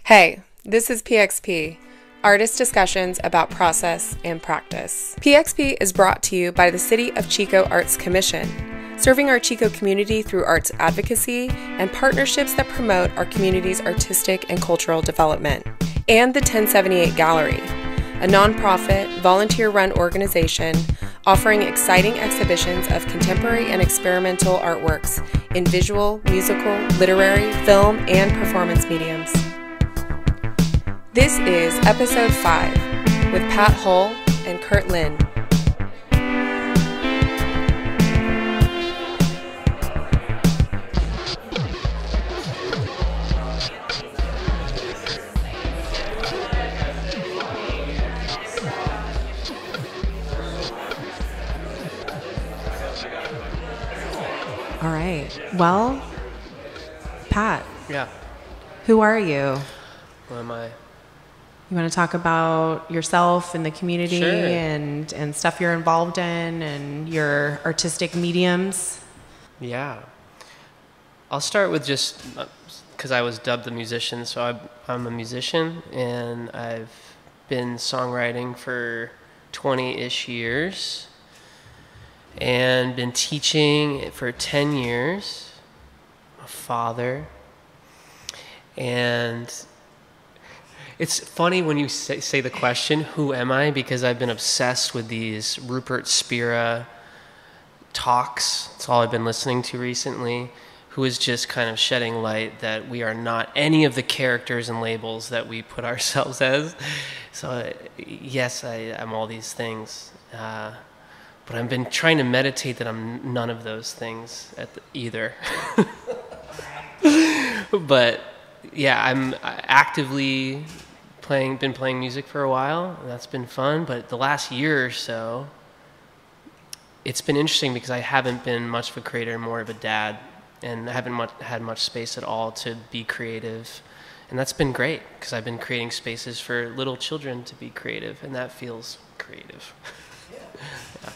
Hey, this is PxP, artist discussions about process and practice. PxP is brought to you by the City of Chico Arts Commission, serving our Chico community through arts advocacy and partnerships that promote our community's artistic and cultural development, and the 1078 Gallery, a nonprofit, volunteer-run organization offering exciting exhibitions of contemporary and experimental artworks in visual, musical, literary, film, and performance mediums. This is episode 5 with Pat Hull and Kurt Lind. All right. Well, Pat. Yeah. Who are you? Who am I? You want to talk about yourself and the community Sure. and stuff you're involved in and your artistic mediums? Yeah. I'll start with just because I was dubbed a musician, so I'm a musician, and I've been songwriting for 20-ish years and been teaching for 10 years. I'm a father. And it's funny when you say the question, who am I? Because I've been obsessed with these Rupert Spira talks. That's all I've been listening to recently, who is just kind of shedding light that we are not any of the characters and labels that we put ourselves as. So yes, I'm all these things. But I've been trying to meditate that I'm none of those things either. But yeah, I'm actively been playing music for a while, and that's been fun. But the last year or so, it's been interesting because I haven't been much of a creator, more of a dad, and I haven't had much space at all to be creative. And that's been great because I've been creating spaces for little children to be creative, and that feels creative. Yeah.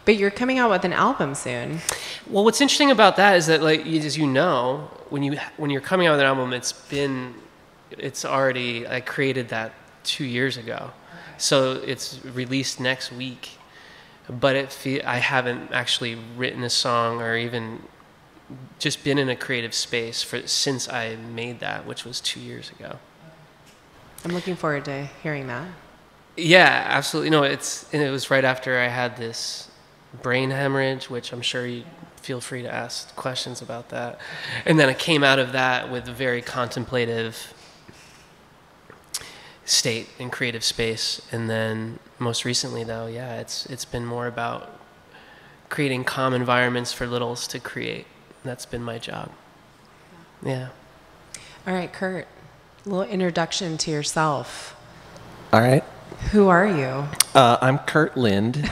But you're coming out with an album soon. Well, what's interesting about that is that, like, as you know, when you're coming out with an album, it's already, I created that 2 years ago, so it's released next week. But I haven't actually written a song or even just been in a creative space since I made that, which was 2 years ago. I'm looking forward to hearing that. Yeah, absolutely. No, it was right after I had this brain hemorrhage, which I'm sure you feel free to ask questions about that. And then I came out of that with a very contemplative state and creative space. And then most recently, though, yeah, it's been more about creating calm environments for littles to create. That's been my job. Yeah. All right, Kurt, a little introduction to yourself. All right. Who are you? I'm Kurt Lind.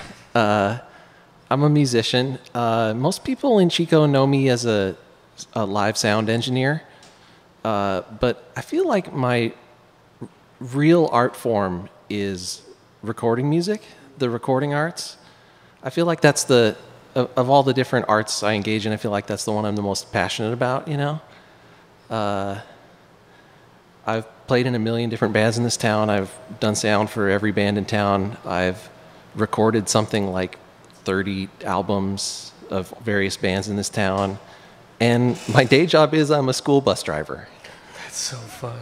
I'm a musician. Most people in Chico know me as a live sound engineer, but I feel like my real art form is recording music, the recording arts. I feel like that's of all the different arts I engage in, I feel like that's the one I'm the most passionate about, you know? I've played in a million different bands in this town. I've done sound for every band in town. I've recorded something like 30 albums of various bands in this town. And my day job is I'm a school bus driver. That's so fun.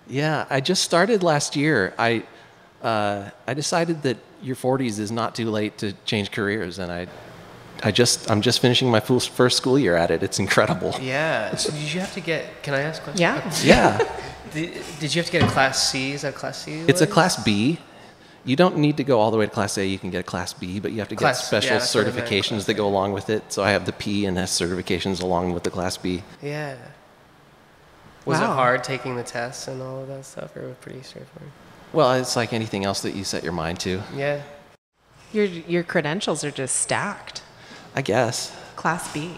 Yeah, I just started last year. I decided that your 40s is not too late to change careers, and I'm just finishing my first school year at it. It's incredible. Yeah. So did you have to get? Can I ask questions? Yeah. Yeah. Did you have to get a Class C? Is that a Class C? It's a Class B. You don't need to go all the way to Class A. You can get a Class B, but you have to get special certifications that go along with it. So I have the P and S certifications along with the Class B. Yeah. Was it hard taking the tests and all of that stuff, or was it pretty straightforward? Well, it's like anything else that you set your mind to. Yeah. Your credentials are just stacked. I guess. Class B.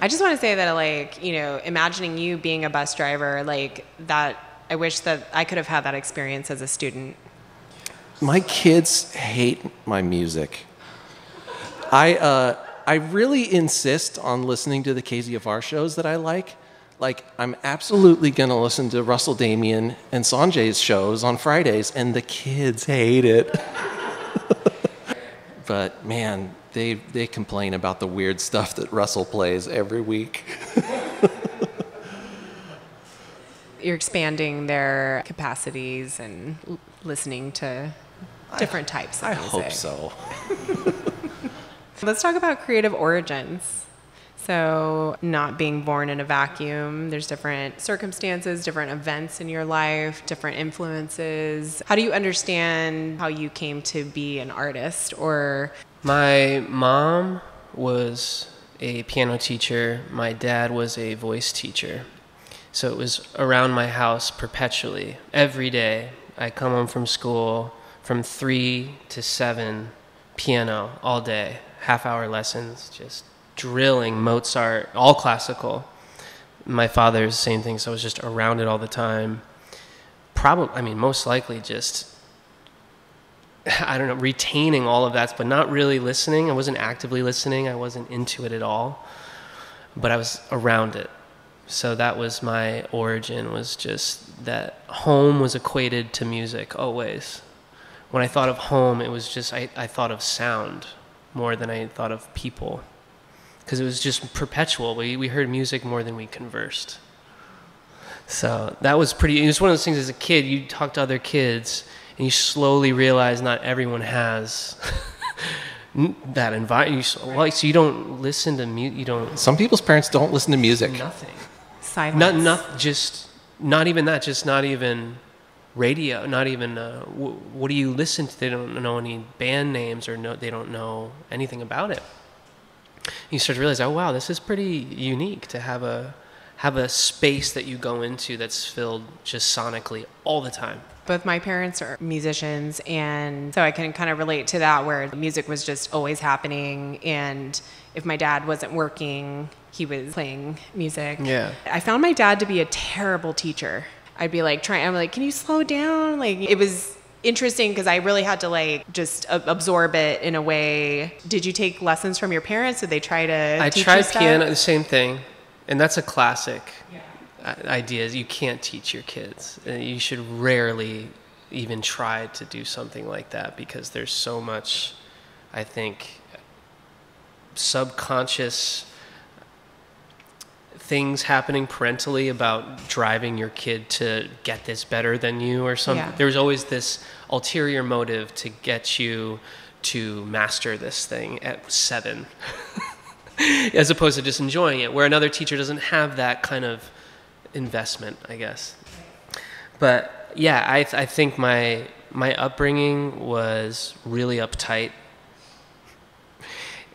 I just want to say that, like, you know, imagining you being a bus driver, like that, I wish that I could have had that experience as a student. My kids hate my music. I I really insist on listening to the KZFR shows that I like. Like, I'm absolutely going to listen to Russell Damian and Sanjay's shows on Fridays, and the kids hate it. But, man, they complain about the weird stuff that Russell plays every week. You're expanding their capacities and listening to different types of music. I hope so. Let's talk about creative origins. So, not being born in a vacuum, there's different circumstances, different events in your life, different influences. How do you understand how you came to be an artist? Or my mom was a piano teacher. My dad was a voice teacher. So it was around my house perpetually. Every day, I come home from school from 3 to 7, piano all day, half-hour lessons, just drilling Mozart, all classical. My father's same thing, so I was just around it all the time. Most likely just, I don't know, retaining all of that, but not really listening. I wasn't actively listening. I wasn't into it at all, but I was around it. So that was my origin, was just that home was equated to music always. When I thought of home, it was just, I thought of sound more than I thought of people. Because it was just perpetual. We heard music more than we conversed. So that was it was one of those things as a kid, you talk to other kids, and you slowly realize not everyone has that environment. So you don't listen to music, you don't... Some people's parents don't listen to music. Nothing. silence? Not even that, just not even radio, not even, what do you listen to? They don't know any band names they don't know anything about it. You start to realize, oh wow, this is pretty unique to have a space that you go into that's filled just sonically all the time. Both my parents are musicians, and so I can kind of relate to that, where the music was just always happening, and if my dad wasn't working, he was playing music. Yeah. I found my dad to be a terrible teacher. I'd be like I'm like, can you slow down? Like, it was interesting because I really had to just absorb it in a way. Did you take lessons from your parents? Did they try to I teach tried you stuff? piano, the same thing, and that's a classic idea. Is you can't teach your kids. You should rarely even try to do something like that, because there's so much, I think, subconscious things happening parentally about driving your kid to get this better than you or something. Yeah. There's always this ulterior motive to get you to master this thing at 7 as opposed to just enjoying it, where another teacher doesn't have that kind of investment, I guess. But yeah, I think my upbringing was really uptight,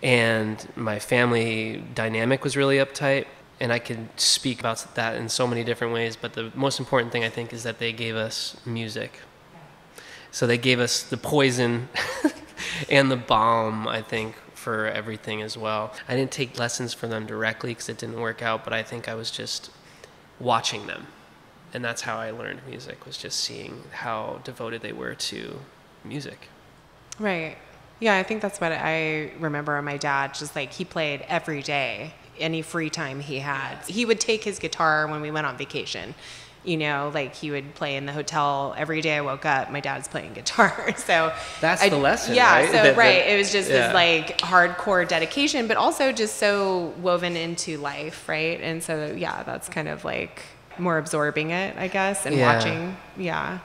and my family dynamic was really uptight. And I can speak about that in so many different ways, but the most important thing, I think, is that they gave us music. So they gave us the poison and the balm, I think, for everything as well. I didn't take lessons from them directly because it didn't work out, but I think I was just watching them. And that's how I learned music, was just seeing how devoted they were to music. Right. Yeah, I think that's what I remember of my dad. Just he played every day, any free time he had. He would take his guitar when we went on vacation. He would play in the hotel every day I woke up. My dad's playing guitar. So that's the lesson, yeah, right? So it was just this hardcore dedication, but also just so woven into life, right? And so yeah, that's kind of more absorbing it, I guess, and watching. Yeah.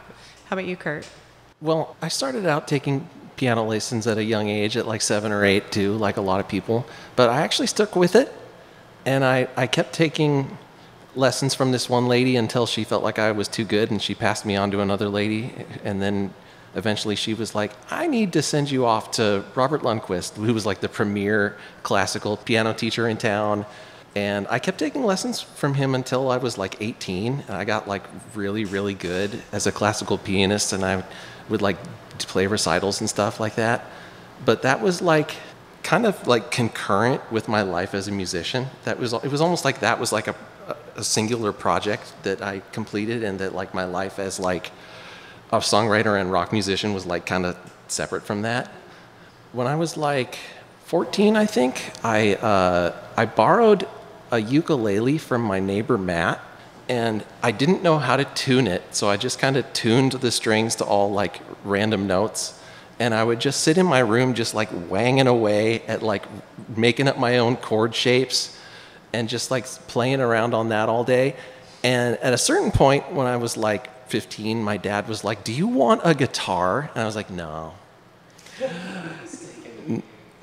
How about you, Kurt? Well, I started out taking piano lessons at a young age, at 7 or 8 too, like a lot of people. But I actually stuck with it, and I kept taking lessons from this one lady until she felt like I was too good, and she passed me on to another lady. And then eventually she was like, I need to send you off to Robert Lundquist, who was the premier classical piano teacher in town. And I kept taking lessons from him until I was 18, and I got really, really good as a classical pianist, and I would play recitals and stuff like that. But that was kind of concurrent with my life as a musician. It was almost like that was a singular project that I completed, and that my life as a songwriter and rock musician was kind of separate from that. When I was 14, I think, I borrowed a ukulele from my neighbor Matt, and I didn't know how to tune it, so I just kind of tuned the strings to all like random notes. And I would just sit in my room just like wanging away at like making up my own chord shapes and just like playing around on that all day. And at a certain point when I was like 15, my dad was like, "Do you want a guitar?" And I was like, "No."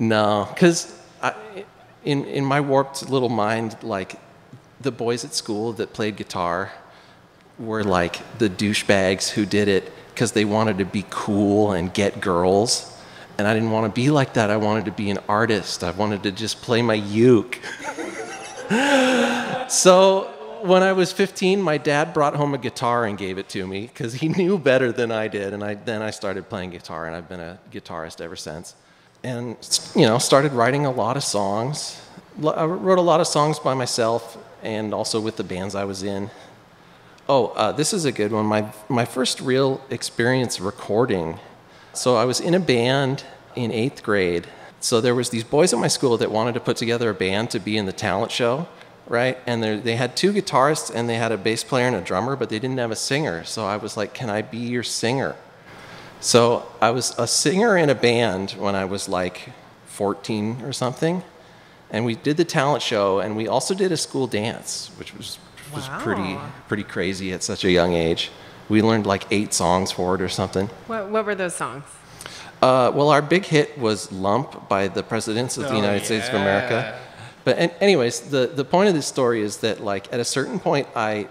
No, because in my warped little mind, like the boys at school that played guitar were like the douchebags who did it because they wanted to be cool and get girls. And I didn't want to be like that. I wanted to be an artist. I wanted to just play my uke. So when I was 15, my dad brought home a guitar and gave it to me because he knew better than I did. And then I started playing guitar, and I've been a guitarist ever since. And, started writing a lot of songs. I wrote a lot of songs by myself and also with the bands I was in. This is a good one. My first real experience recording. So I was in a band in 8th grade. So there was these boys at my school that wanted to put together a band to be in the talent show, right? And they had 2 guitarists, and they had a bass player and a drummer, but they didn't have a singer. So I was like, "Can I be your singer?" So I was a singer in a band when I was like 14 or something. And we did the talent show, and we also did a school dance, which was pretty crazy at such a young age. We learned like 8 songs for it or something. What were those songs? Well, our big hit was "Lump" by the Presidents of the United States of America. But anyways, the point of this story is that like at a certain point, I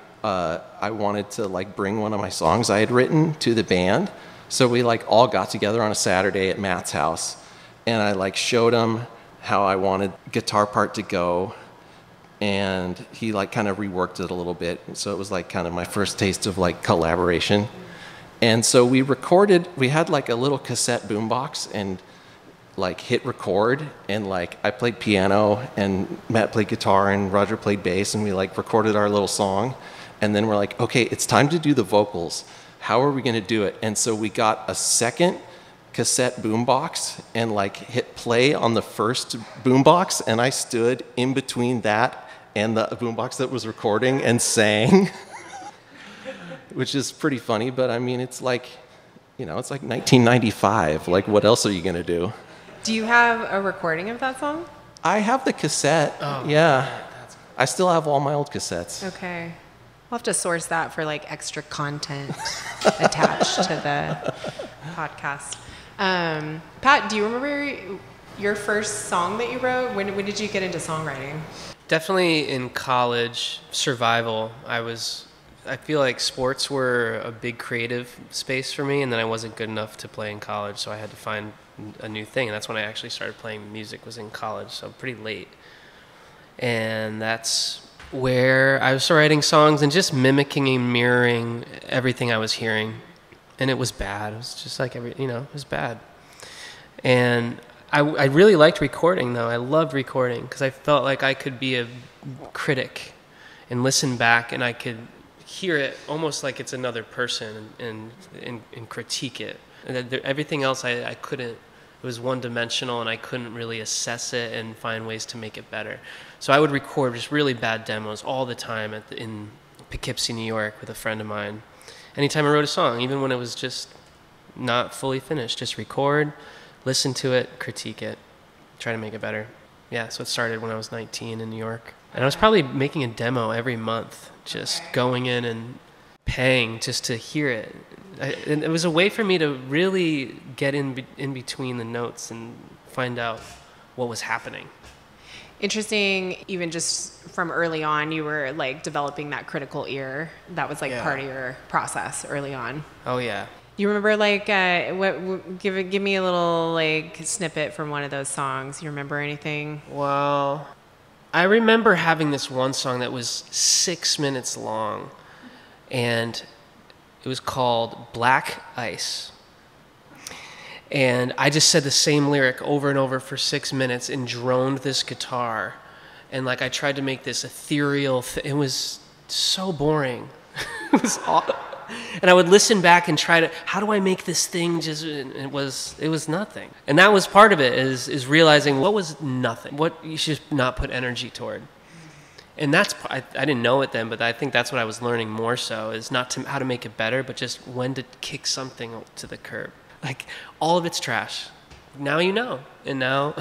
wanted to like bring one of my songs I had written to the band. So we like all got together on a Saturday at Matt's house, and I like showed him how I wanted guitar part to go, and he like kind of reworked it a little bit. And so it was like kind of my first taste of like collaboration. And so we had like a little cassette boombox and like hit record, and like I played piano and Matt played guitar and Roger played bass, and we like recorded our little song. And then we're like, "Okay, it's time to do the vocals. How are we going to do it?" And so we got a second cassette boombox and like hit play on the first boombox, and I stood in between that and the boombox that was recording and sang, which is pretty funny. But I mean, it's like 1995. Like, what else are you going to do? Do you have a recording of that song? I have the cassette. Yeah. I still have all my old cassettes. Okay. We'll have to source that for like extra content attached to the podcast. Pat, do you remember your first song that you wrote? When did you get into songwriting? Definitely in college, survival. I feel like sports were a big creative space for me, and then I wasn't good enough to play in college, so I had to find a new thing. And that's when I actually started playing music, was in college, so pretty late. And that's where I was writing songs and just mimicking and mirroring everything I was hearing. And it was bad. It was just like it was bad. And I really liked recording, though. I loved recording because I felt like I could be a critic and listen back, and I could hear it almost like it's another person and critique it. And everything else I couldn't. It was one-dimensional, and I couldn't really assess it and find ways to make it better. So I would record just really bad demos all the time in Poughkeepsie, New York, with a friend of mine. Anytime I wrote a song, even when it was just not fully finished, just record, listen to it, critique it, try to make it better. Yeah, so it started when I was 19 in New York. And I was probably making a demo every month, just going in and paying just to hear it. And it was a way for me to really get in between the notes and find out what was happening. Interesting, even just from early on, you were like developing that critical ear. That was like part of your process early on. Oh yeah. You remember like give me a little like snippet from one of those songs. You remember anything? Well, I remember having this one song that was 6 minutes long, and it was called Black Ice. And I just said the same lyric over and over for 6 minutes and droned this guitar. And like I tried to make this ethereal it was so boring. It was And I would listen back and try to, how do I make this thing just, and it was nothing. And that was part of it, is realizing what was nothing, what you should not put energy toward. And that's, I didn't know it then, but I think that's what I was learning more so, is not how to make it better, but just when to kick something to the curb. Like, all of it's trash. Now you know. And now...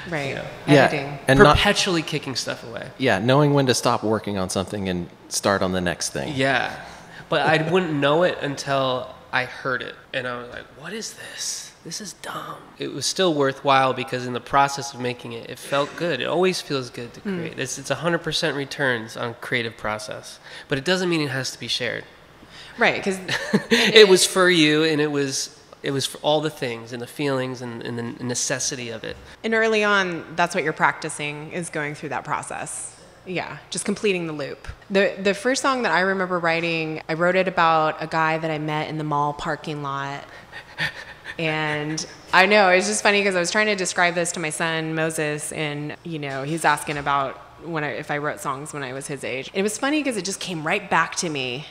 Right. Yeah. And perpetually kicking stuff away. Yeah, knowing when to stop working on something and start on the next thing. Yeah. But I wouldn't know it until I heard it. And I was like, what is this? This is dumb. It was still worthwhile because in the process of making it, it felt good. It always feels good to create. It's 100% returns on creative process. But it doesn't mean it has to be shared. Right, because... it was for you, and it was for all the things and the feelings and the necessity of it. And early on, that's what you're practicing, is going through that process. Yeah, just completing the loop. The first song that I remember writing, I wrote it about a guy that I met in the mall parking lot. And I know, it's just funny because I was trying to describe this to my son, Moses, and, he's asking about if I wrote songs when I was his age. And it was funny because it just came right back to me.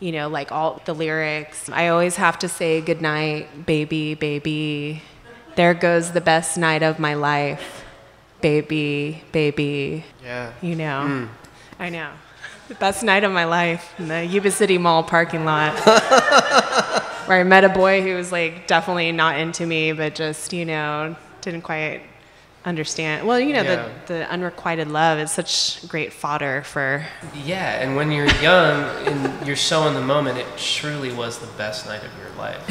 Like all the lyrics. I always have to say goodnight, baby, baby. There goes the best night of my life, baby, baby. Yeah. I know. The best night of my life in the Yuba City Mall parking lot. Where I met a boy who was like definitely not into me, but just, didn't quite understand. Well, the unrequited love is such great fodder for... Yeah, and when you're young and you're so in the moment, it truly was the best night of your life.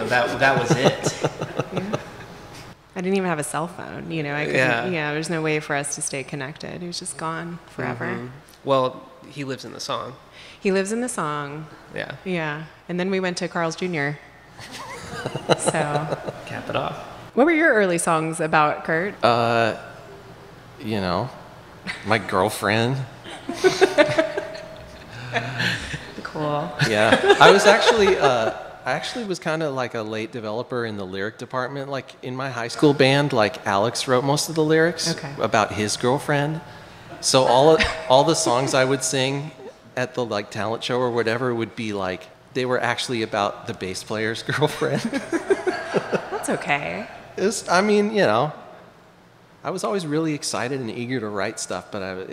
That was it. Yeah. I didn't even have a cell phone, I couldn't, there's no way for us to stay connected. He was just gone forever. Mm-hmm. Well, he lives in the song. He lives in the song. Yeah. Yeah. And then we went to Carl's Jr. So... Cap it off. What were your early songs about, Kurt? My girlfriend. Cool. Yeah. I actually was kind of like a late developer in the lyric department. Like in my high school band, like Alex wrote most of the lyrics about his girlfriend. So all the songs I would sing at the like talent show or whatever would be like, they were actually about the bass player's girlfriend. That's okay. I was always really excited and eager to write stuff, but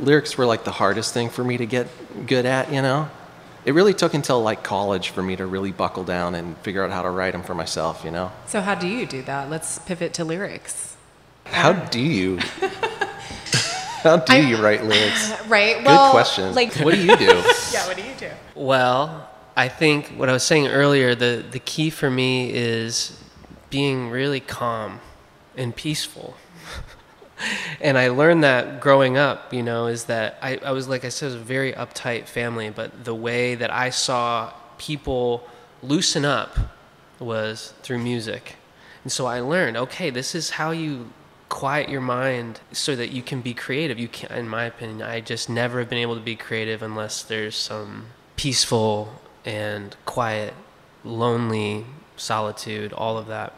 lyrics were like the hardest thing for me to get good at, It really took until like college for me to really buckle down and figure out how to write them for myself, So how do you do that? Let's pivot to lyrics. How do you write lyrics? Right. Good question. Like, what do you do? Yeah, what do you do? Well, I think what I was saying earlier, the key for me is being really calm and peaceful. And I learned that growing up, is that I was, like I said, it was a very uptight family, but the way that I saw people loosen up was through music. And so I learned, okay, this is how you quiet your mind so that you can be creative. You can, in my opinion, I just never have been able to be creative unless there's some peaceful and quiet, lonely solitude, all of that.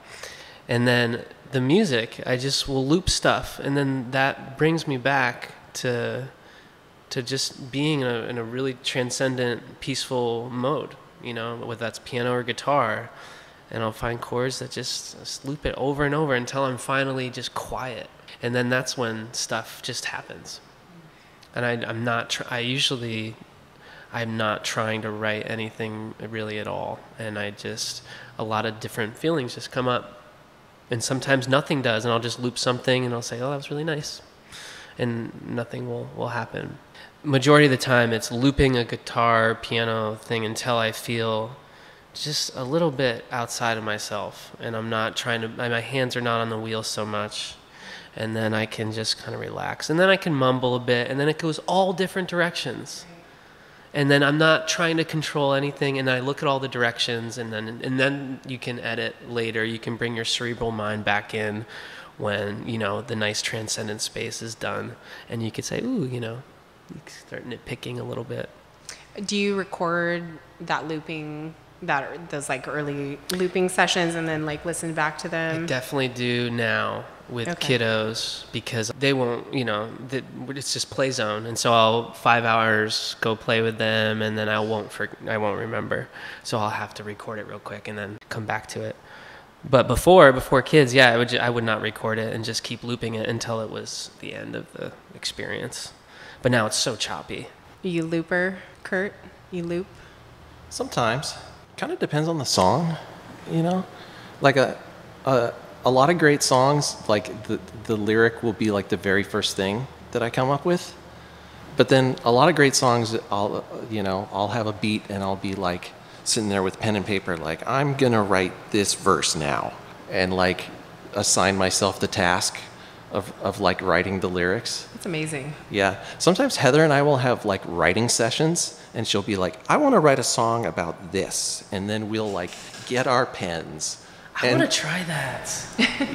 And then the music, I just will loop stuff, and then that brings me back to just being in a really transcendent, peaceful mode, whether that's piano or guitar. And I'll find chords that just loop it over and over until I'm finally just quiet. And then that's when stuff just happens. And I'm not trying to write anything really at all. And a lot of different feelings just come up. And sometimes nothing does, and I'll just loop something and I'll say, oh, that was really nice. And nothing will happen. Majority of the time, it's looping a guitar, piano thing until I feel just a little bit outside of myself. And I'm not my hands are not on the wheel so much. And then I can just kind of relax. And then I can mumble a bit, and then it goes all different directions. And then I'm not trying to control anything, and I look at all the directions, and then you can edit later. You can bring your cerebral mind back in when, the nice transcendent space is done. And you could say, ooh, you start nitpicking a little bit. Do you record that looping, those like early looping sessions and then like listen back to them? I definitely do now. with Okay. kiddos because they won't, it's just play zone. And so I'll 5 hours go play with them, and then I won't remember. So I'll have to record it real quick and then come back to it. But before kids, yeah, I would not record it and just keep looping it until it was the end of the experience. But now it's so choppy. You looper, Kurt? You loop? Sometimes. Kind of depends on the song, you know? Like a lot of great songs, like the lyric will be like the very first thing that I come up with. But then a lot of great songs, I'll have a beat and I'll be like sitting there with pen and paper, like, I'm gonna write this verse now, and like assign myself the task of like writing the lyrics. That's amazing. Yeah. Sometimes Heather and I will have like writing sessions, and she'll be like, I want to write a song about this. And then we'll like get our pens. I want to try that.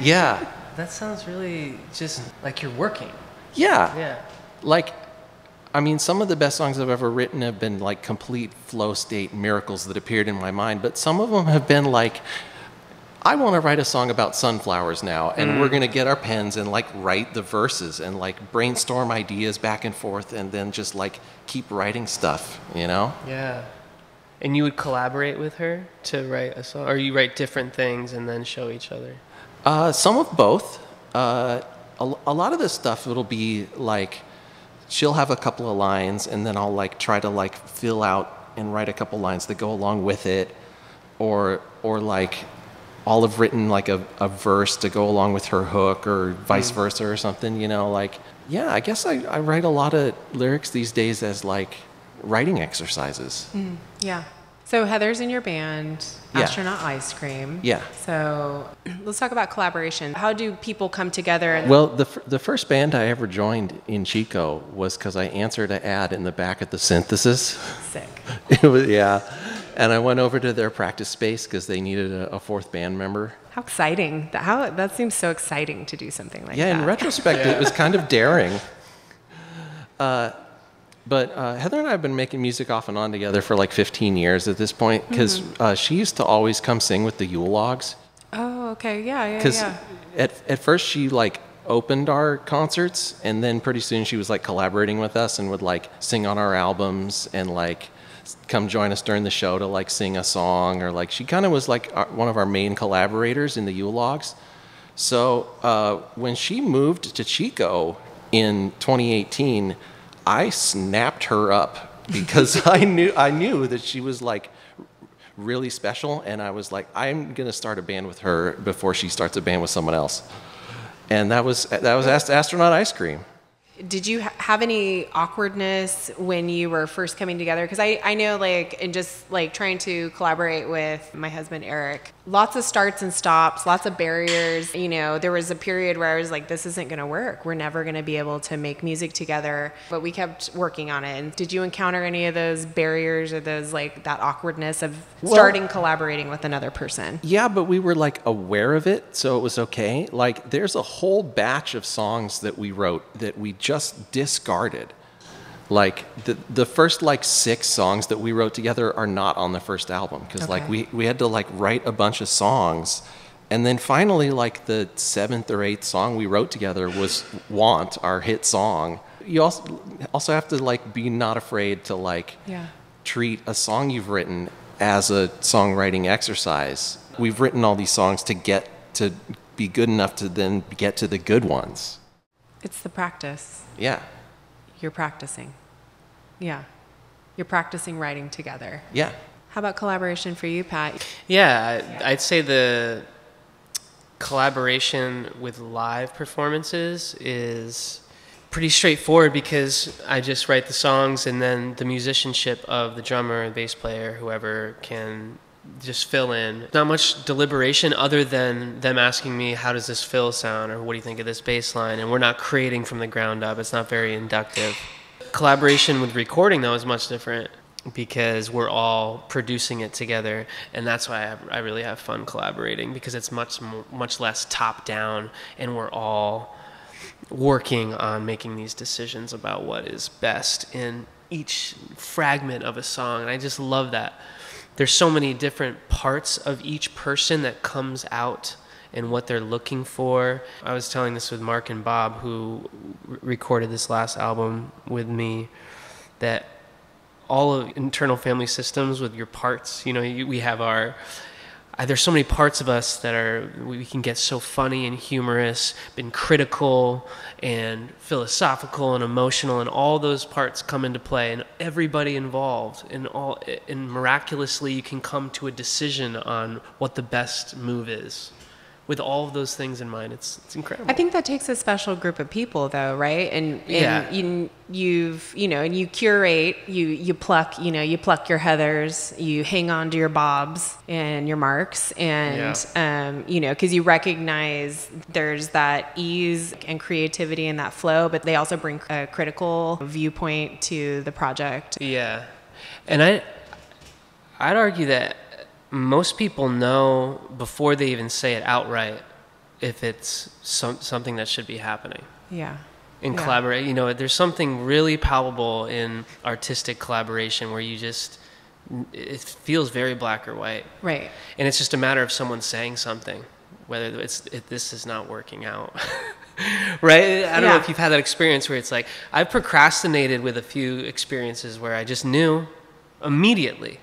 Yeah. That sounds really just like you're working. Yeah. Yeah. Like, I mean, some of the best songs I've ever written have been like complete flow state miracles that appeared in my mind. But some of them have been like, I want to write a song about sunflowers now, and we're going to get our pens and like write the verses and like brainstorm ideas back and forth, and then just like keep writing stuff, you know? Yeah. And you would collaborate with her to write a song, or you write different things and then show each other? Some of both. A lot of this stuff, it'll be like, she'll have a couple of lines, and then I'll like try to like fill out and write a couple lines that go along with it, or like I'll have written like a verse to go along with her hook, or vice versa or something, like, yeah, I guess I write a lot of lyrics these days as like writing exercises. Yeah. So Heather's in your band, Yeah. Astronaut Ice Cream. Yeah. So let's talk about collaboration. How do people come together? And Well, the first band I ever joined in Chico was because I answered an ad in the back at the Synthesis. Sick. It was, yeah. And I went over to their practice space because they needed a fourth band member. How exciting. That seems so exciting to do something like that. Yeah, in retrospect, it was kind of daring. But Heather and I have been making music off and on together for like 15 years at this point, because she used to always come sing with the Yule Logs. Oh, okay. Yeah. Because at first she like opened our concerts, and then pretty soon she was like collaborating with us and would like sing on our albums and like come join us during the show to like sing a song, or like she kind of was like one of our main collaborators in the Yule Logs. So when she moved to Chico in 2018, I snapped her up because I knew that she was like really special, and I was like, I'm gonna start a band with her before she starts a band with someone else. And that was Astronaut Ice Cream. Did you have any awkwardness when you were first coming together? Because I know, like, and just like trying to collaborate with my husband Eric, lots of starts and stops, lots of barriers. There was a period where I was like, this isn't going to work. We're never going to be able to make music together. But we kept working on it. And did you encounter any of those barriers or those like that awkwardness of starting collaborating with another person? Yeah, but we were like aware of it, so it was okay. Like, there's a whole batch of songs that we wrote that we just discarded. Like the first like 6 songs that we wrote together are not on the first album, because like we had to like write a bunch of songs, and then finally like the 7th or 8th song we wrote together was Want, our hit song. You also have to like be not afraid to like treat a song you've written as a songwriting exercise. We've written all these songs to get to be good enough to then get to the good ones. It's the practice. Yeah. You're practicing. Yeah. You're practicing writing together. Yeah. How about collaboration for you, Pat? Yeah, I'd say the collaboration with live performances is pretty straightforward, because I just write the songs, and then the musicianship of the drummer, bass player, whoever can just fill in. Not much deliberation other than them asking me, how does this fill sound, or what do you think of this bass line? And we're not creating from the ground up. It's not very inductive. Collaboration with recording, though, is much different, because we're all producing it together, and that's why I really have fun collaborating, because it's much less top down, and we're all working on making these decisions about what is best in each fragment of a song. And I just love that there's so many different parts of each person that comes out and what they're looking for. I was telling this with Mark and Bob, who recorded this last album with me, that all of internal family systems with your parts, we have our... There's so many parts of us that we can get so funny and humorous, been critical and philosophical and emotional, and all those parts come into play, and everybody involved, and miraculously you can come to a decision on what the best move is. With all of those things in mind, it's incredible. I think that takes a special group of people, though, right? And you curate, you pluck your Heathers, you hang on to your Bobs and your Marks, and because you recognize there's that ease and creativity and that flow, but they also bring a critical viewpoint to the project. Yeah, and I'd argue that most people know before they even say it outright if it's something that should be happening. Yeah. In collaborate, there's something really palpable in artistic collaboration where it feels very black or white. Right. And it's just a matter of someone saying something, whether this is not working out. Right? I don't know if you've had that experience where it's like, I've procrastinated with a few experiences where I just knew immediately.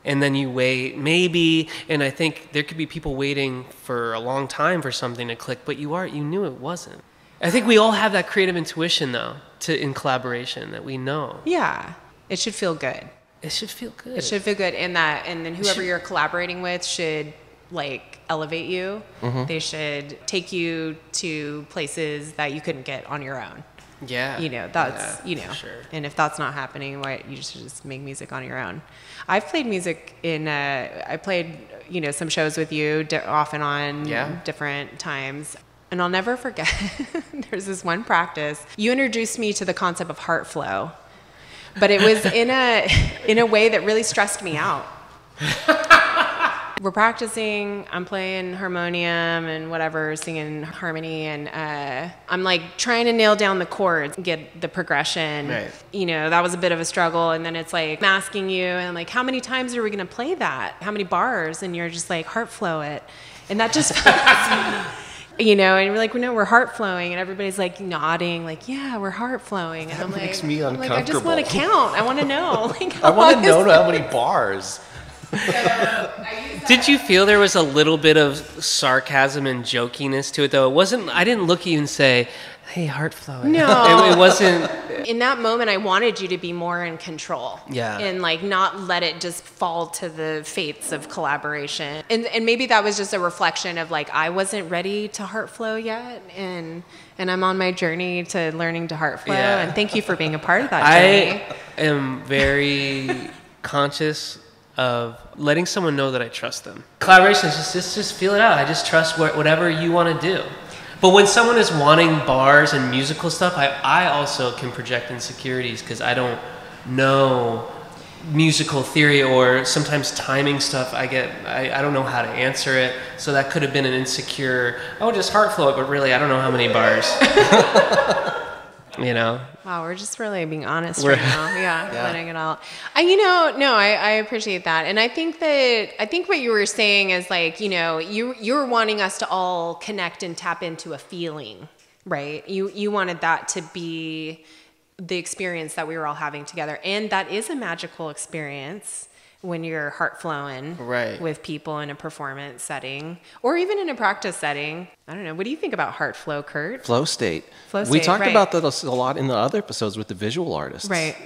And then you wait, maybe, and I think there could be people waiting for a long time for something to click, but you knew it wasn't. I think we all have that creative intuition, though, in collaboration, that we know. Yeah. It should feel good. It should feel good. It should feel good, and then whoever you're collaborating with should elevate you. Mm-hmm. They should take you to places that you couldn't get on your own. Yeah. That's, for sure. And if that's not happening, you should just make music on your own. I've played music I played, some shows with you off and on different times. And I'll never forget, there's this one practice. You introduced me to the concept of heart flow, but it was in a way that really stressed me out. We're practicing, I'm playing harmonium and whatever, singing harmony, and I'm trying to nail down the chords, get the progression. Right. That was a bit of a struggle, and then it's I'm asking you, and I'm how many times are we gonna play that? How many bars? And you're just heart flow it. And that just and we're no, we're heart flowing, and everybody's nodding, yeah, we're heart flowing. And I'm makes me uncomfortable. I just want to count. I want to know. I want to know how many bars. Did you feel there was a little bit of sarcasm and jokiness to it, though? I didn't look at you and say, hey, heart flow. No. It wasn't. In that moment, I wanted you to be more in control. Yeah. And not let it just fall to the fates of collaboration. And maybe that was just a reflection of I wasn't ready to heart flow yet. And I'm on my journey to learning to heart flow. Yeah. And thank you for being a part of that journey. I am very conscious of letting someone know that I trust them. Collaboration is just feel it out. I just trust whatever you want to do. But when someone is wanting bars and musical stuff, I also can project insecurities because I don't know musical theory, or sometimes timing stuff. I don't know how to answer it. So that could have been an insecure, just heart flow it, but really I don't know how many bars. Wow, we're just really being honest right now. Yeah, letting it all. I appreciate that, and I think what you were saying is you were wanting us to all connect and tap into a feeling, right? You wanted that to be the experience that we were all having together, and that is a magical experience when you're heart flowing with people in a performance setting or even in a practice setting. I don't know. What do you think about heart flow, Kurt? Flow state. We talked about that a lot in the other episodes with the visual artists. Right.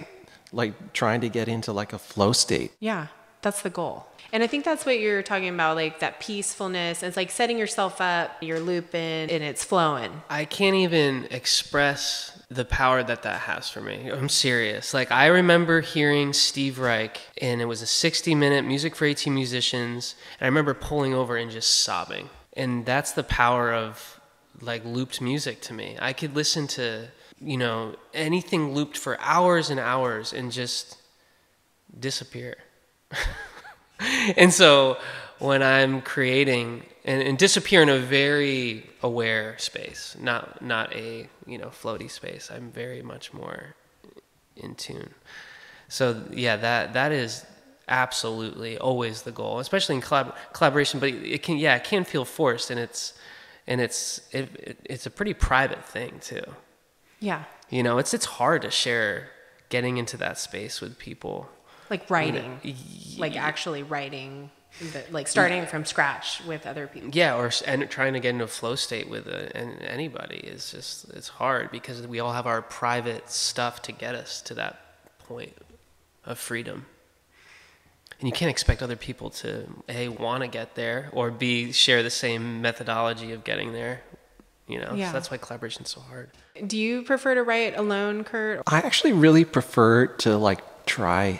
Trying to get into a flow state. Yeah, that's the goal. And I think that's what you're talking about, that peacefulness. It's setting yourself up, you're looping, and it's flowing. I can't even express the power that has for me. I'm serious. I remember hearing Steve Reich, and it was a 60-minute music for 18 musicians, and I remember pulling over and just sobbing. And that's the power of looped music to me. I could listen to, anything looped for hours and hours and just disappear. And so when I'm creating and disappear in a very aware space, not a floaty space, I'm very much more in tune. So yeah, that is absolutely always the goal, especially in collaboration. But it can feel forced, and it's a pretty private thing too. Yeah. You know, it's hard to share getting into that space with people. Like writing, like actually writing, like starting from scratch with other people. Yeah, and trying to get into a flow state with anybody is it's hard because we all have our private stuff to get us to that point of freedom. And you can't expect other people to A, want to get there, or B, share the same methodology of getting there. You know, yeah. So that's why collaboration's so hard. Do you prefer to write alone, Kurt? I actually really prefer to like try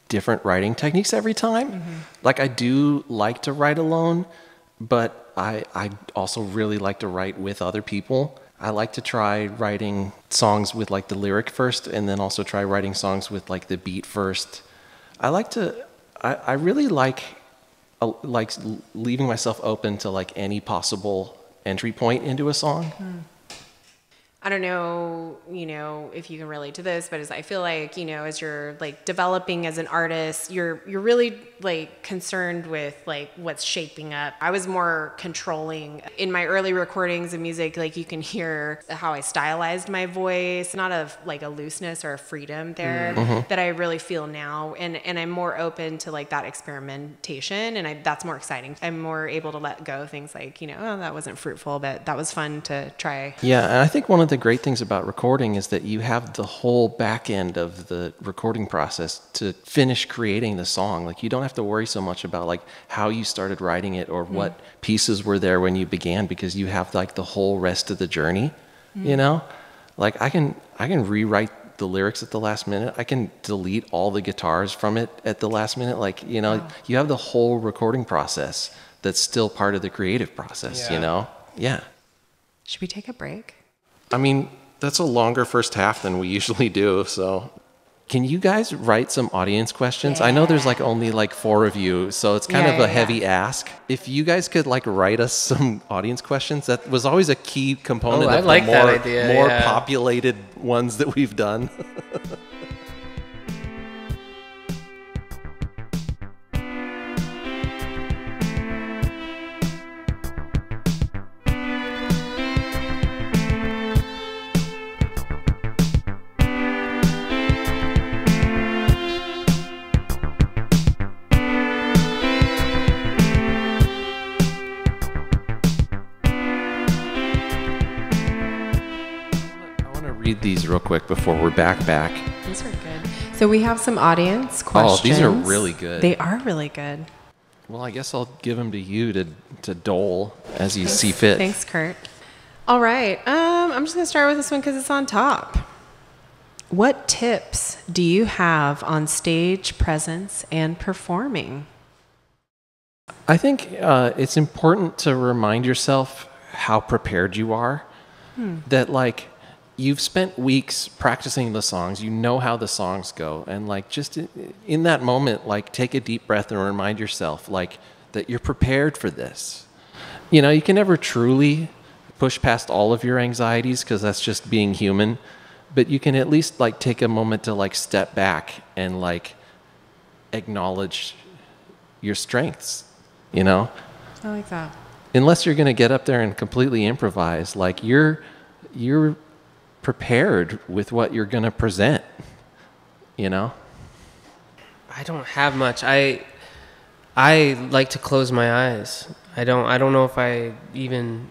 different writing techniques every time. Mm-hmm. Like I do like to write alone, but I also really like to write with other people. I like to try writing songs with like the lyric first, and then also try writing songs with like the beat first. I really like leaving myself open to like any possible entry point into a song. I don't know, you know, if you can relate to this, but as I feel like, you know, as you're like developing as an artist, you're really like concerned with like what's shaping up. I was more controlling in my early recordings of music. Like you can hear how I stylized my voice, not of like a looseness or a freedom there that I really feel now. And I'm more open to like that experimentation, and that's more exciting. I'm more able to let go of things like, you know, oh, that wasn't fruitful, but that was fun to try. Yeah, and I think one of the great things about recording is that you have the whole back end of the recording process to finish creating the song. Like you don't have to worry so much about like how you started writing it or what pieces were there when you began, because you have like the whole rest of the journey, you know? Like I can rewrite the lyrics at the last minute. I can delete all the guitars from it at the last minute. Like, you know, you have the whole recording process that's still part of the creative process, you know? Yeah. Should we take a break? I mean, that's a longer first half than we usually do, so. Can you guys write some audience questions? I know there's like only like 4 of you, so it's kind of a heavy ask. If you guys could like write us some audience questions, that was always a key component of like the that idea, more populated ones that we've done. These real quick before we're back. These are good. So we have some audience questions. Oh, these are really good. They are really good. Well, I guess I'll give them to you to dole as you see fit. Thanks, Kurt. All right. I'm just going to start with this one because it's on top. What tips do you have on stage presence and performing? I think it's important to remind yourself how prepared you are. That like you've spent weeks practicing the songs, you know how the songs go, and like just in that moment, like take a deep breath and remind yourself like that you're prepared for this. You know, you can never truly push past all of your anxieties because that's just being human, but you can at least like take a moment to like step back and like acknowledge your strengths, you know? I like that. Unless you're going to get up there and completely improvise, like you're prepared with what you're going to present, you know? I don't have much. I like to close my eyes. I don't know if I even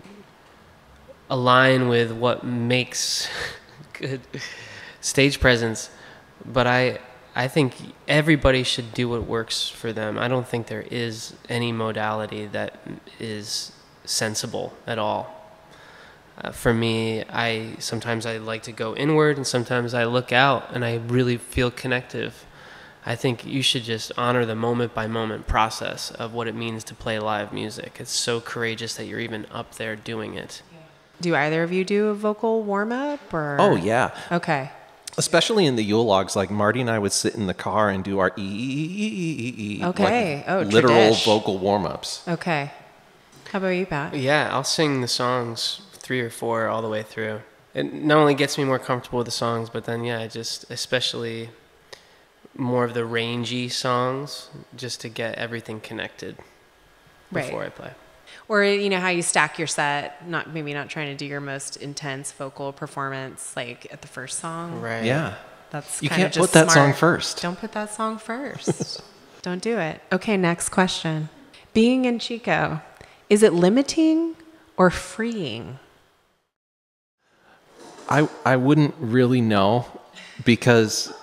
align with what makes good stage presence, but I think everybody should do what works for them. I don't think there is any modality that is sensible at all. For me, sometimes I like to go inward, and sometimes I look out, and I really feel connective. I think you should just honor the moment-by-moment process of what it means to play live music. It's so courageous that you're even up there doing it. Do either of you do a vocal warm-up? Or? Oh, yeah. Okay. Especially in the Yule logs, like Marty and I would sit in the car and do our Okay. Like literal tradish. vocal warm-ups. Okay. How about you, Pat? Yeah, I'll sing the songs 3 or 4 all the way through. It not only gets me more comfortable with the songs, but then I just, especially more of the rangy songs just to get everything connected before I play. Or, you know, how you stack your set, maybe not trying to do your most intense vocal performance like at the first song. Right. Yeah. That's You kind of can't just put that smart. song first. Don't put that song first. Don't do it. Okay, next question. Being in Chico, is it limiting or freeing? I wouldn't really know because,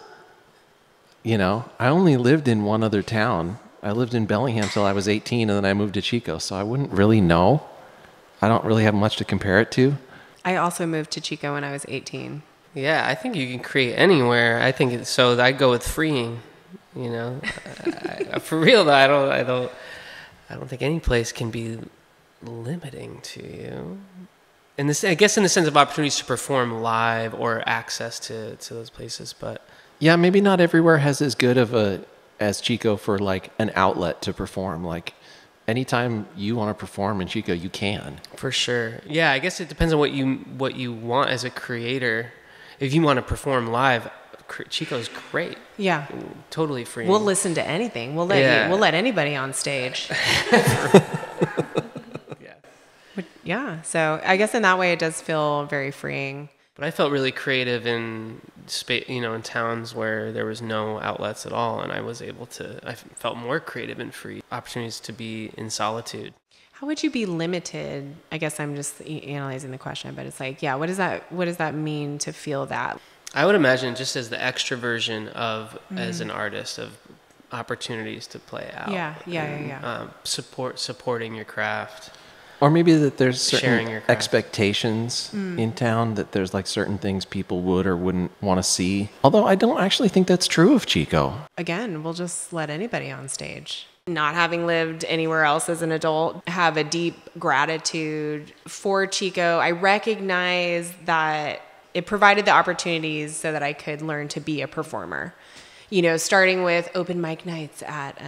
you know, I only lived in one other town. I lived in Bellingham till I was 18, and then I moved to Chico, so I wouldn't really know. I don't really have much to compare it to. I also moved to Chico when I was 18. Yeah, I think you can create anywhere. I think so. I go with freeing. You know, for real though, I don't think any place can be limiting to you. And this, I guess, in the sense of opportunities to perform live or access to those places, but Yeah, maybe not everywhere has as good of as Chico for like an outlet to perform. Like anytime you want to perform in Chico, you can. for sure. Yeah, I guess it depends on what you want as a creator. If you want to perform live, Chico's great. Yeah. Totally free. We'll listen to anything. We'll let anybody on stage. Yeah. So I guess in that way it does feel very freeing. But I felt really creative in in towns where there was no outlets at all, and I felt more creative and free. Opportunities to be in solitude. How would you be limited? I guess I'm just analyzing the question, but it's like, yeah, what does that mean to feel that? I would imagine just as the extroversion of as an artist of opportunities to play out. Yeah. Supporting your craft. Or maybe that there's Sharing certain your craft. expectations in town, that there's like certain things people would or wouldn't want to see. Although I don't actually think that's true of Chico. Again, we'll just let anybody on stage. Not having lived anywhere else as an adult, have a deep gratitude for Chico. I recognize that it provided the opportunities so that I could learn to be a performer. You know, starting with open mic nights at,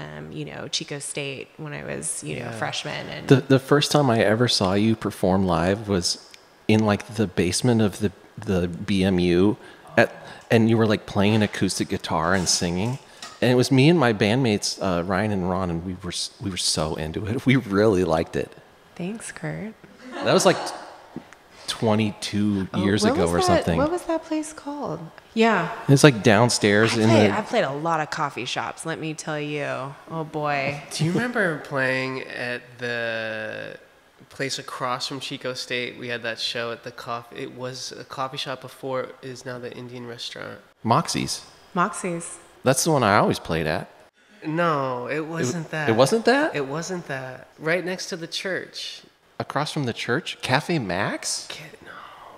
Chico State when I was, a freshman. And The first time I ever saw you perform live was in like the basement of the BMU and you were like playing an acoustic guitar and singing. And it was me and my bandmates, Ryan and Ron, and we were so into it. We really liked it. Thanks, Kurt. That was like 22 years ago or something. What was that place called? Yeah. It's like downstairs I played a lot of coffee shops, let me tell you. Oh, boy. Do you remember playing at the place across from Chico State? We had that show at the coffee. It was a coffee shop before it is now the Indian restaurant. Moxie's. That's the one I always played at. No, it wasn't that. It wasn't that? It wasn't that. Right next to the church. Across from the church? Cafe Max?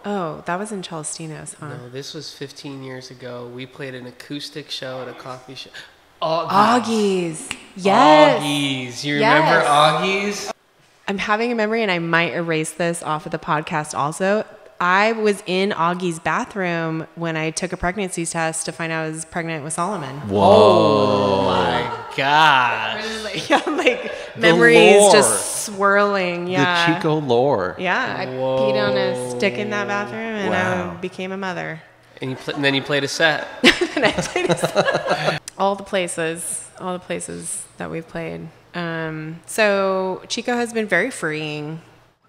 Oh, that was in Celestinos, huh? No, this was 15 years ago. We played an acoustic show at a coffee shop. Augie's. Yes. Augie's. You remember Augie's? I'm having a memory, and I might erase this off of the podcast also. I was in Augie's bathroom when I took a pregnancy test to find out I was pregnant with Solomon. Whoa. Oh my gosh. Memories just swirling. Yeah. The Chico lore. Yeah. I peed on a stick in that bathroom and I became a mother. And then you played a set. And I played a set. All the places that we've played. So Chico has been very freeing.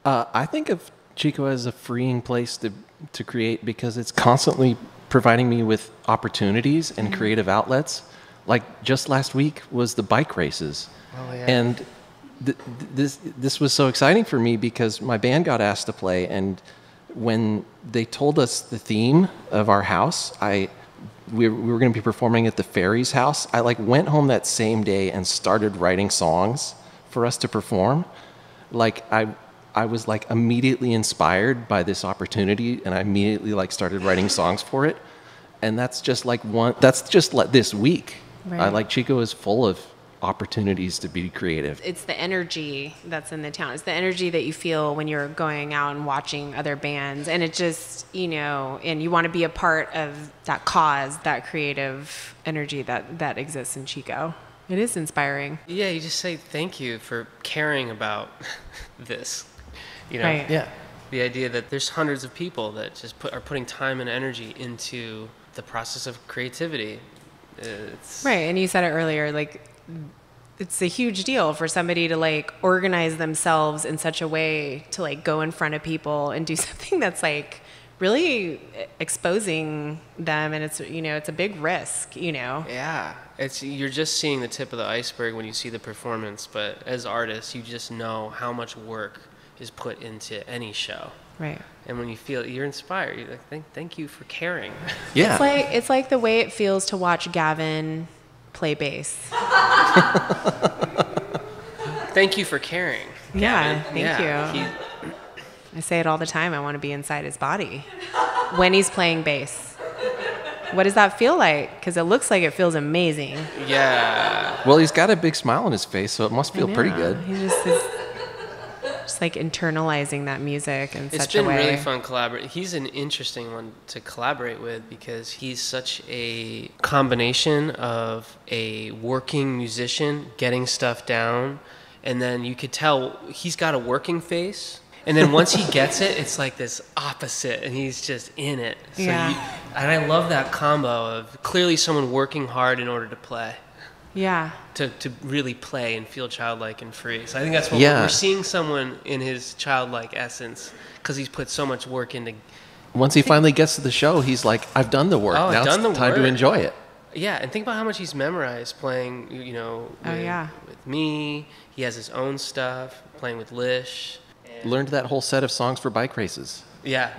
I think of Chico as a freeing place to create because it's constantly providing me with opportunities and creative outlets. Like just last week was the bike races. Oh, yeah. And this was so exciting for me because my band got asked to play, and when they told us the theme of our house, we were going to be performing at the Ferry's house. I went home that same day and started writing songs for us to perform. I was immediately inspired by this opportunity, and I immediately started writing songs for it. And that's just this week. Right. Chico is full of opportunities to be creative. It's the energy that's in the town. It's the energy that you feel when you're going out and watching other bands. And it just, and you want to be a part of that cause, that creative energy that exists in Chico. It is inspiring. Yeah, you just say thank you for caring about this. Right. Yeah. The idea that there's hundreds of people that just are putting time and energy into the process of creativity. It's Right, and you said it earlier, like it's a huge deal for somebody to like organize themselves in such a way to like go in front of people and do something that's like really exposing them, and it's it's a big risk, Yeah, you're just seeing the tip of the iceberg when you see the performance, but as artists, you just know how much work is put into any show. Right. And when you feel you're inspired, you're like, thank you for caring. Yeah. It's like the way it feels to watch Gavin play bass. Thank you for caring. Yeah, Gavin. thank you. I say it all the time. I want to be inside his body when he's playing bass. What does that feel like? Because it looks like it feels amazing. Yeah. Well, he's got a big smile on his face, so it must feel pretty good. He just is just like internalizing that music in such a way. It's been really fun collaborating. He's an interesting one to collaborate with because he's such a combination of a working musician getting stuff down, and then you could tell he's got a working face. And then once he gets it, it's like this opposite, and he's just in it. So and I love that combo of clearly someone working hard in order to play. Yeah. To really play and feel childlike and free. So I think that's what we're seeing, someone in his childlike essence, because he's put so much work into. Once he finally gets to the show, he's like, I've done the work. Now it's time to enjoy it. Yeah, and think about how much he's memorized playing, with me. He has his own stuff, playing with Lish. Learned that whole set of songs for bike races. Yeah.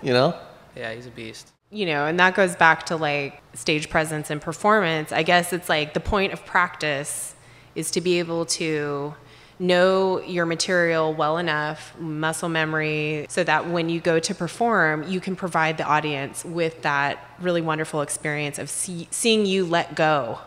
Yeah, he's a beast. And that goes back to like stage presence and performance. I guess it's like the point of practice is to be able to know your material well enough, muscle memory, so that when you go to perform, you can provide the audience with that really wonderful experience of seeing you let go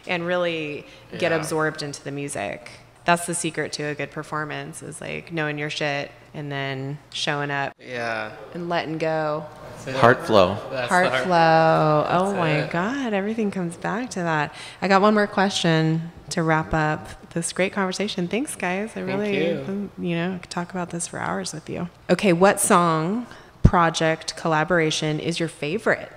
and really get absorbed into the music. That's the secret to a good performance, is like knowing your shit and then showing up. Yeah. And letting go. Heart flow. Heart flow. Oh my God, everything comes back to that. I got one more question to wrap up this great conversation. Thanks, guys. I really, could talk about this for hours with you. Okay, what song, project, collaboration is your favorite?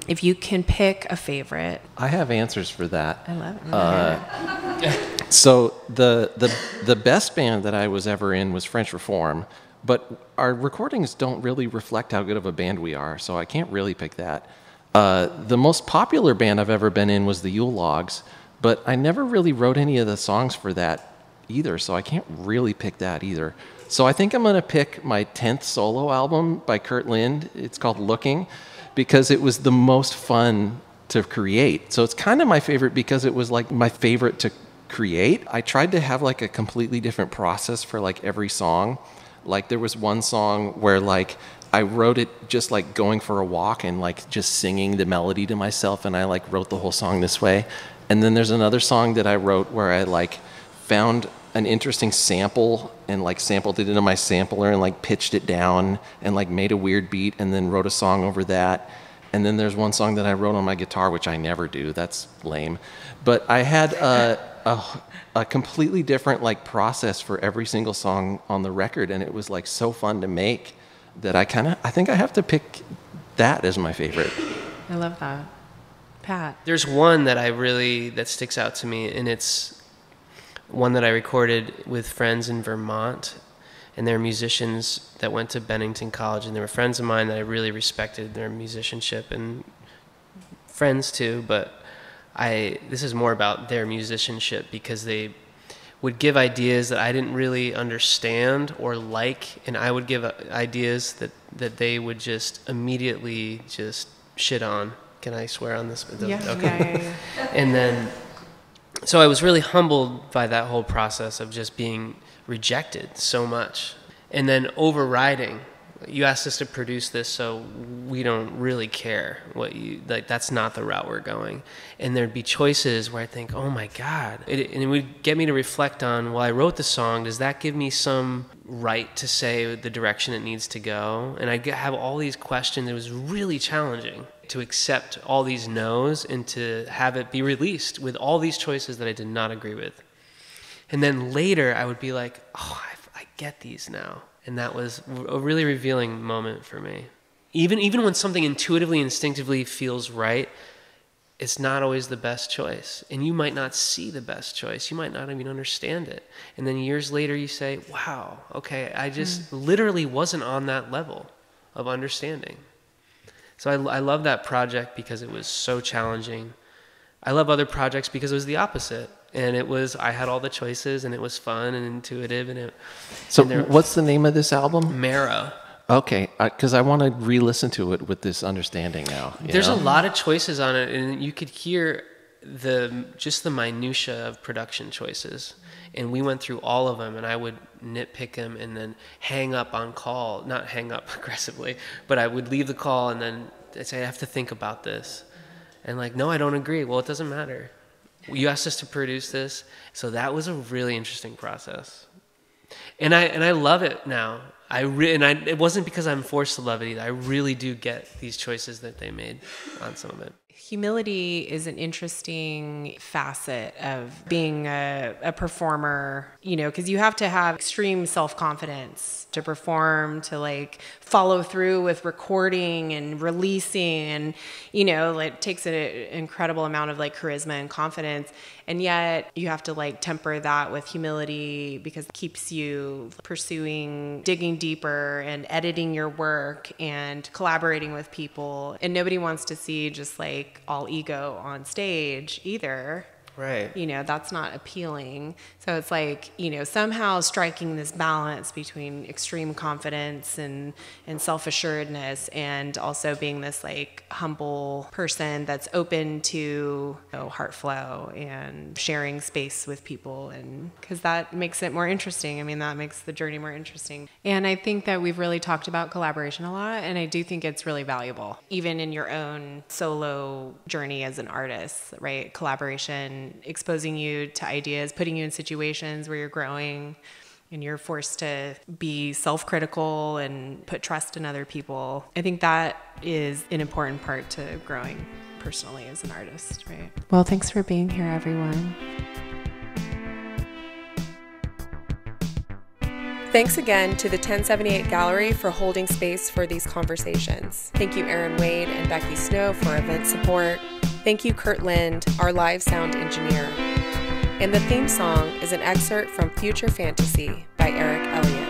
If you can pick a favorite. I have answers for that. I love it. So the best band that I was ever in was French Reform, but our recordings don't really reflect how good of a band we are, so I can't really pick that. The most popular band I've ever been in was the Yule Logs, but I never really wrote any of the songs for that either, so I can't really pick that either. So I think I'm going to pick my 10th solo album by Kurt Lind. It's called Looking, because it was the most fun to create. So it's kind of my favorite because it was like my favorite to create. I tried to have like a completely different process for like every song. Like there was one song where like I wrote it just like going for a walk and like just singing the melody to myself, and I like wrote the whole song this way. And then there's another song that I wrote where I like found an interesting sample and like sampled it into my sampler and like pitched it down and like made a weird beat and then wrote a song over that. And then there's one song that I wrote on my guitar, which I never do. That's lame. But I had a completely different like process for every single song on the record, and it was like so fun to make that I think I have to pick that as my favorite. I love that. Pat. There's one that sticks out to me, and it's one that I recorded with friends in Vermont, and they're musicians that went to Bennington College, and they were friends of mine that I really respected their musicianship, and friends too, but this is more about their musicianship because they would give ideas that I didn't really understand or like, and I would give ideas that they would just immediately just shit on. Can I swear on this? Yeah. Okay. Yeah. And then, so I was really humbled by that whole process of just being rejected so much. And then overriding, you asked us to produce this, so we don't really care what you, like, that's not the route we're going. And there'd be choices where I think, oh my God. And it would get me to reflect on, well, I wrote the song, does that give me some right to say the direction it needs to go? And I'd have all these questions. It was really challenging to accept all these no's and to have it be released with all these choices that I did not agree with. And then later I would be like, oh, I get these now. And that was a really revealing moment for me. Even when something intuitively, instinctively feels right, it's not always the best choice. And you might not see the best choice. You might not even understand it. And then years later you say, wow, okay, I just literally wasn't on that level of understanding. So I love that project because it was so challenging. I love other projects because it was the opposite. And I had all the choices, and it was fun and intuitive. What's the name of this album? Marrow. Okay, because I want to re-listen to it with this understanding now. There's a lot of choices on it, and you could hear just the minutia of production choices. And we went through all of them, and I would nitpick them and then hang up on call. Not hang up aggressively, but I would leave the call and then I'd say, I have to think about this. And like, no, I don't agree. Well, it doesn't matter. You asked us to produce this. So that was a really interesting process. And I love it now. It wasn't because I'm forced to love it either. I really do get these choices that they made on some of it. Humility is an interesting facet of being a performer, because you have to have extreme self-confidence to perform, to like follow through with recording and releasing, and it takes an incredible amount of like charisma and confidence. And yet you have to like temper that with humility, because it keeps you pursuing, digging deeper and editing your work and collaborating with people. And nobody wants to see just like all ego on stage either. Right. That's not appealing. So it's like, somehow striking this balance between extreme confidence and self-assuredness, and also being this like humble person that's open to heart flow and sharing space with people, and because that makes it more interesting. I mean, that makes the journey more interesting. And I think that we've really talked about collaboration a lot, and I do think it's really valuable, even in your own solo journey as an artist, right? Collaboration, exposing you to ideas, putting you in situations where you're growing and you're forced to be self-critical and put trust in other people. I think that is an important part to growing personally as an artist, right? Well, thanks for being here, everyone. Thanks again to the 1078 Gallery for holding space for these conversations. Thank you, Aaron Wade and Becky Snow, for event support. Thank you, Kurt Lind, our live sound engineer. And the theme song is an excerpt from Future Fantasy by Eric Elliott.